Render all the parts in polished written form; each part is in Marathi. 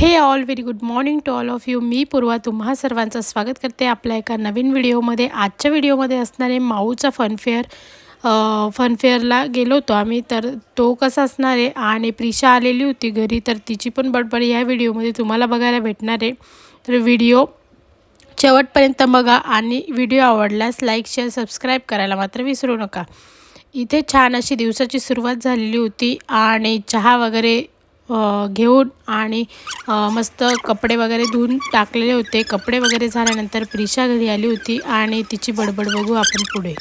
हे all very good morning to all of you. मी पूर्वा तुम्हा सर्वांचं स्वागत करते आपल्या एका नवीन व्हिडिओमध्ये. आजच्या व्हिडिओमध्ये असणारे माऊचा फनफेअरला गेलो होतो आम्ही. तर तो कसा असणार आहे आणि प्रिशा आलेली होती घरी, तर तिची पण बडबड या व्हिडिओमध्ये तुम्हाला बघायला भेटणार आहे. तर व्हिडिओ शेवटपर्यंत बघा आणि व्हिडिओ आवडल्यास लाईक शेअर सबस्क्राईब करायला मात्र विसरू नका. इथे छान अशी दिवसाची सुरुवात झालेली होती आणि चहा वगैरे घेऊन आणि मस्त कपडे वगैरे धुवून टाकलेले होते. कपडे वगैरे झाल्यानंतर प्रिशा घरी आली होती आणि तिची बडबड बघू आपण पुढे.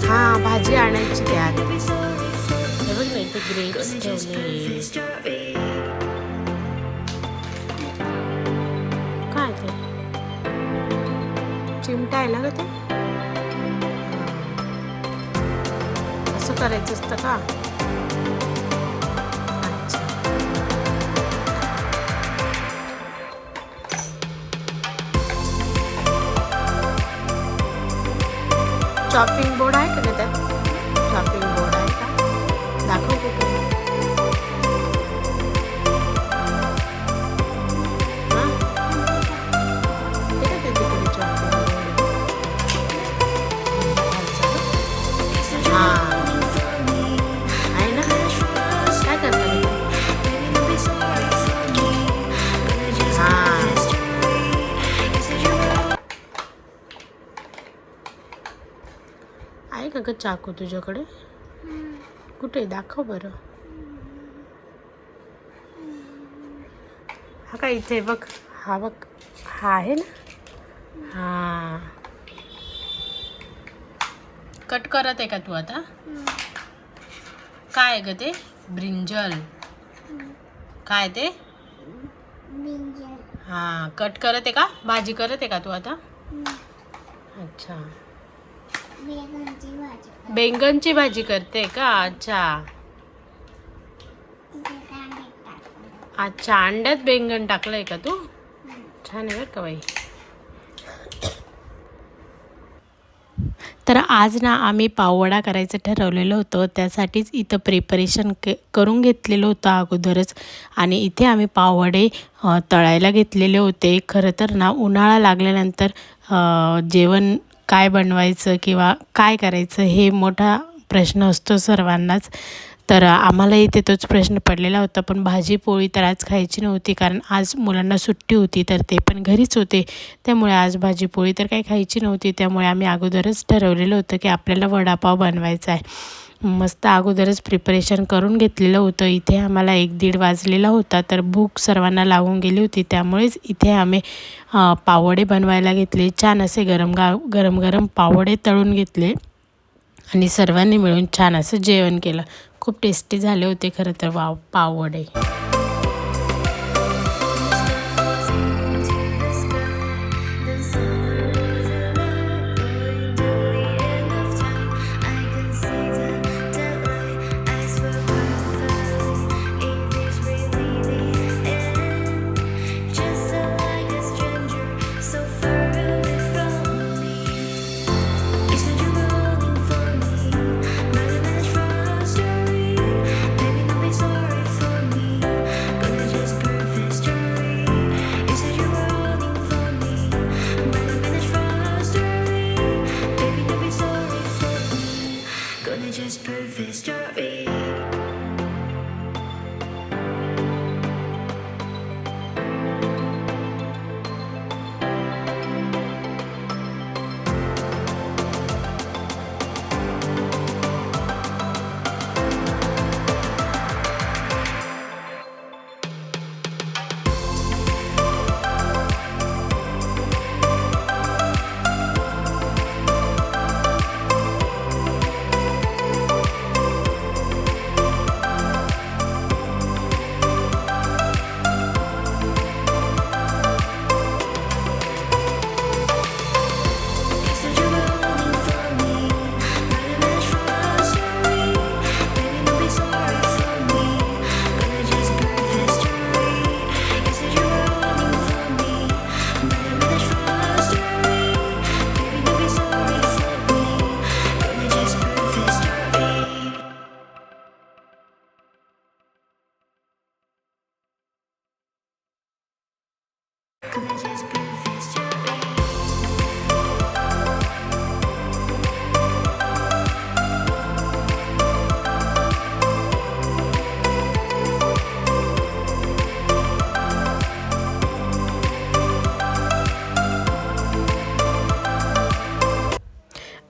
हां, भाजी आणायची त्यात. हे बघ ना, इथे ग्रेप्स ठेवले. काय ते चिमटा आहे ना ग ते? असं करायचं असतं का? चॉपिंग बोर्ड आहे का त्यात? चॉपिंग बोर्ड आहे का? दाखव कुठे? ते का ते तिकडे चॉपिंग बोर्ड? हां आहे ना. काय करता हां आहे का ग चाकू तुझ्याकडे? कुठे दाखव बरं. हा का इथे बघ. हा बघ, हा आहे ना. हा कट करत आहे का तू आता? काय आहे ग ते? ब्रिंजल. काय ते? हा कट करत आहे का? भाजी करत आहे का तू आता? अच्छा, बैंगनची भाजी करते का? अच्छा अच्छा, अंड्यात बैंगन टाकलंय का तू? छान आहे बरं का बाई. तर आज ना आम्ही पाववडा करायचं ठरवलेलं होतं. त्यासाठीच इथं प्रिपरेशन करून घेतलेलं होतं अगोदरच. आणि इथे आम्ही पाववडे तळायला घेतलेले होते. खरं तर ना उन्हाळा लागल्यानंतर जेवण काय बनवायचं किंवा काय करायचं हे मोठा प्रश्न असतो सर्वांनाच. तर आम्हाला इथे तोच प्रश्न पडलेला होता. पण भाजी पोळी तर आज खायची नव्हती, कारण आज मुलांना सुट्टी होती, तर ते पण घरीच होते. त्यामुळे आज भाजी पोळी तर काही खायची नव्हती. त्यामुळे आम्ही अगोदरच ठरवलेलं होतं की आपल्याला वडापाव बनवायचा आहे. मस्त अगोदरच प्रिपरेशन करून घेतलेलं होतं. इथे आम्हाला 1-1:30 वाजलेला होता, तर भूक सर्वांना लागून गेली होती. त्यामुळेच इथे आम्ही पाववडे बनवायला घेतले. छान असे गरम गरम पाववडे तळून घेतले आणि सर्वांनी मिळून छान असं जेवण केलं. खूप टेस्टी झाले होते खरं तर पाववडे.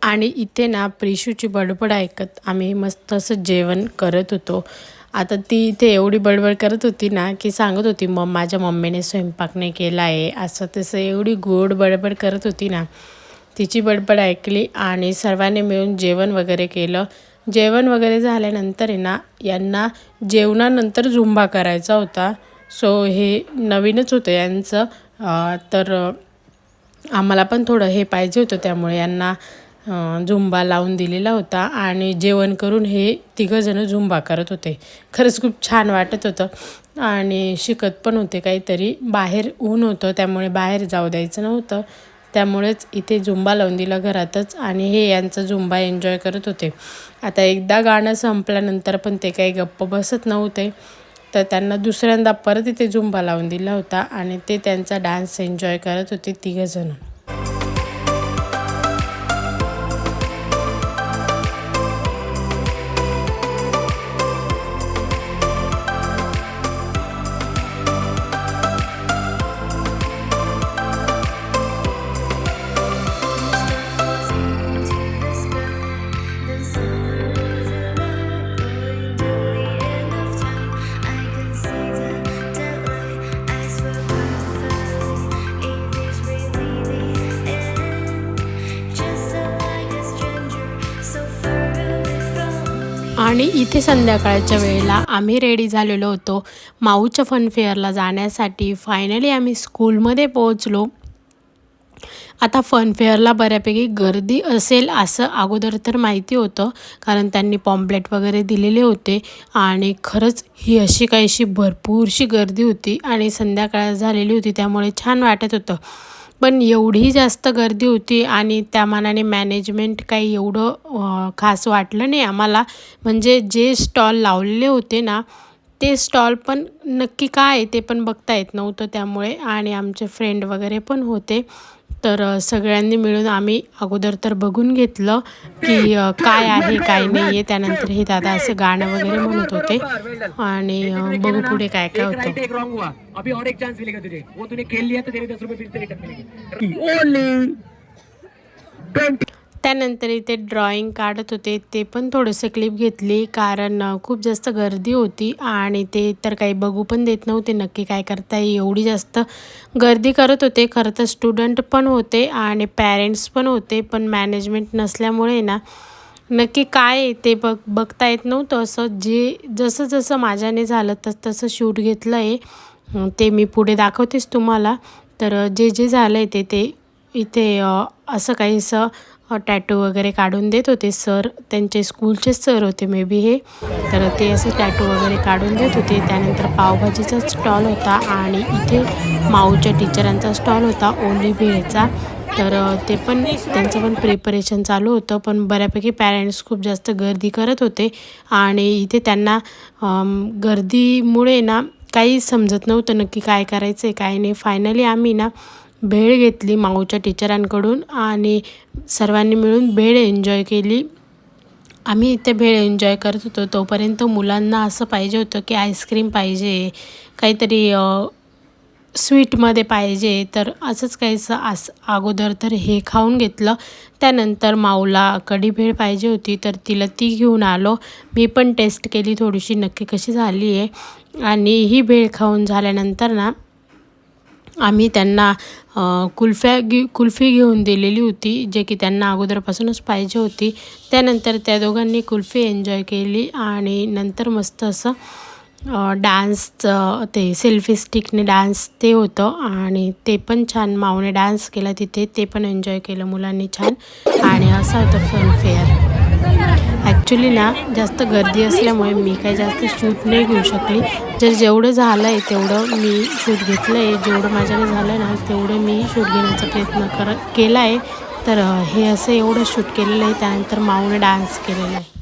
आणि इथे ना प्रिशूची बडबड ऐकत आम्ही मस्त असं जेवण करत होतो. आता ती इथे एवढी बडबड करत होती ना की सांगत होती माझ्या मम्मीने स्वयंपाक नाही केला आहे असं तसं, एवढी गोड बडबड करत होती ना. तिची बडबड ऐकली आणि सर्वांनी मिळून जेवण वगैरे केलं. जेवण वगैरे झाल्यानंतर आहे ना यांना जेवणानंतर झुंबा करायचा होता. सो हे नवीनच होतं यांचं. तर आम्हाला पण थोडं हे पाहिजे होतं, त्यामुळे यांना झुंबा लावून दिलेला होता आणि जेवण करून हे तिघंजणं झुंबा करत होते. खरंच खूप छान वाटत होतं आणि शिकत पण होते काहीतरी. बाहेर ऊन होतं त्यामुळे बाहेर जाऊ द्यायचं नव्हतं, त्यामुळेच इथे झुंबा लावून दिला घरातच आणि हे यांचं झुंबा एन्जॉय करत होते. आता एकदा गाणं संपल्यानंतर पण ते काही गप्प बसत नव्हते, तर त्यांना दुसऱ्यांदा परत इथे झुंबा लावून दिला होता आणि ते त्यांचा डान्स एन्जॉय करत होते तिघंजणं. आणि इथे संध्याकाळच्या वेळेला आम्ही रेडी झालेलो होतो माऊच्या फनफेअरला जाण्यासाठी. फायनली आम्ही स्कूलमध्ये पोहोचलो. आता फनफेअरला बऱ्यापैकी गर्दी असेल असं अगोदर तर माहिती होतं, कारण त्यांनी पॉम्पलेट वगैरे दिलेले होते आणि खरंच ही अशी काहीशी भरपूरशी गर्दी होती आणि संध्याकाळ झालेली होती त्यामुळे छान वाटत होतं. पण एवढी जास्त गर्दी होती आणि त्या मानाने मॅनेजमेंट काही एवढं खास वाटलं नाही आम्हाला. म्हणजे जे स्टॉल लावलेले होते ना ते स्टॉल पण नक्की काय आहे ते पण बघता येत नव्हतं त्यामुळे. आणि आमचे फ्रेंड वगैरे पण होते, तर सगळ्यांनी मिळून आम्ही अगोदर तर बघून घेतलं की काय आहे काय नाही आहे. त्यानंतर हे दादा असं गाणं वगैरे म्हणत होते आणि बघू पुढे काय काय होतं. त्यानंतर इथे ड्रॉइंग काढत होते, ते पण थोडंसं क्लिप घेतली कारण खूप जास्त गर्दी होती आणि ते तर काही बघू पण देत नव्हते नक्की काय करताय, एवढी जास्त गर्दी करत होते. खरं तर स्टुडंट पण होते आणि पॅरेंट्स पण होते, पण मॅनेजमेंट नसल्यामुळे ना नक्की काय आहे ते बघता येत नव्हतं. असं जसं जसं माझ्याने झालं तसं शूट घेतलं आहे, ते मी पुढे दाखवतेच तुम्हाला. तर जे झालं आहे ते इथे असं काहीसं टॅटू वगैरे काढून देत होते सर. त्यांचे स्कूलचेच सर होते मे बी हे. तर ते असे टॅटू वगैरे काढून देत होते. त्यानंतर पावभाजीचा स्टॉल होता आणि इथे माऊच्या टीचरांचा स्टॉल होता ओली भेळचा. तर ते पण त्यांचं पण प्रिपरेशन चालू होतं, पण बऱ्यापैकी पॅरेंट्स खूप जास्त गर्दी करत होते आणि इथे त्यांना गर्दीमुळे ना काही समजत नव्हतं नक्की काय करायचं आहे काय नाही. फायनली आम्ही ना भेळ घेतली माऊच्या टीचरांकडून आणि सर्वांनी मिळून भेळ एन्जॉय केली. आम्ही इथे भेळ एन्जॉय करत होतो तोपर्यंत मुलांना असं पाहिजे होतं की आईस्क्रीम पाहिजे, काहीतरी स्वीटमध्ये पाहिजे. तर असंच काहीसं अगोदर तर हे खाऊन घेतलं. त्यानंतर माऊला कढी भेळ पाहिजे होती तर तिला ती घेऊन आलो. मी पण टेस्ट केली थोडीशी नक्की कशी झाली आहे. आणि ही भेळ खाऊन झाल्यानंतर ना आम्ही त्यांना कुल्फी घेऊन दिलेली होती, जे की त्यांना अगोदरपासूनच पाहिजे होती. त्यानंतर त्या दोघांनी कुल्फी एन्जॉय केली आणि नंतर मस्त असं डान्सचं ते सेल्फी स्टिकने डान्स ते होतं आणि ते पण छान माऊने डान्स केला तिथे, ते पण एन्जॉय केलं मुलांनी छान. आणि असं होतं फनफेअर. ॲक्च्युली ना जास्त गर्दी असल्यामुळे मी काही जास्त शूट नाही घेऊ शकली. जेवढं झालं आहे तेवढं मी शूट घेतलं आहे. जेवढं माझ्याने झालं ना तेवढं मी शूट घेण्याचा प्रयत्न केला आहे. तर हे असं एवढं शूट केलेलं आहे. त्यानंतर माऊने डान्स केलेला आहे.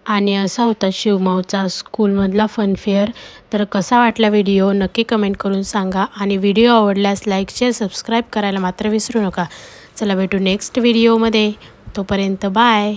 आणि असा होता शिवमाऊचा स्कूलमधला फनफेअर. तर कसा वाटला व्हिडिओ नक्की कमेंट करून सांगा आणि व्हिडिओ आवडल्यास लाईक शेअर सबस्क्राईब करायला मात्र विसरू नका. चला भेटू नेक्स्ट व्हिडिओमध्ये. तोपर्यंत बाय.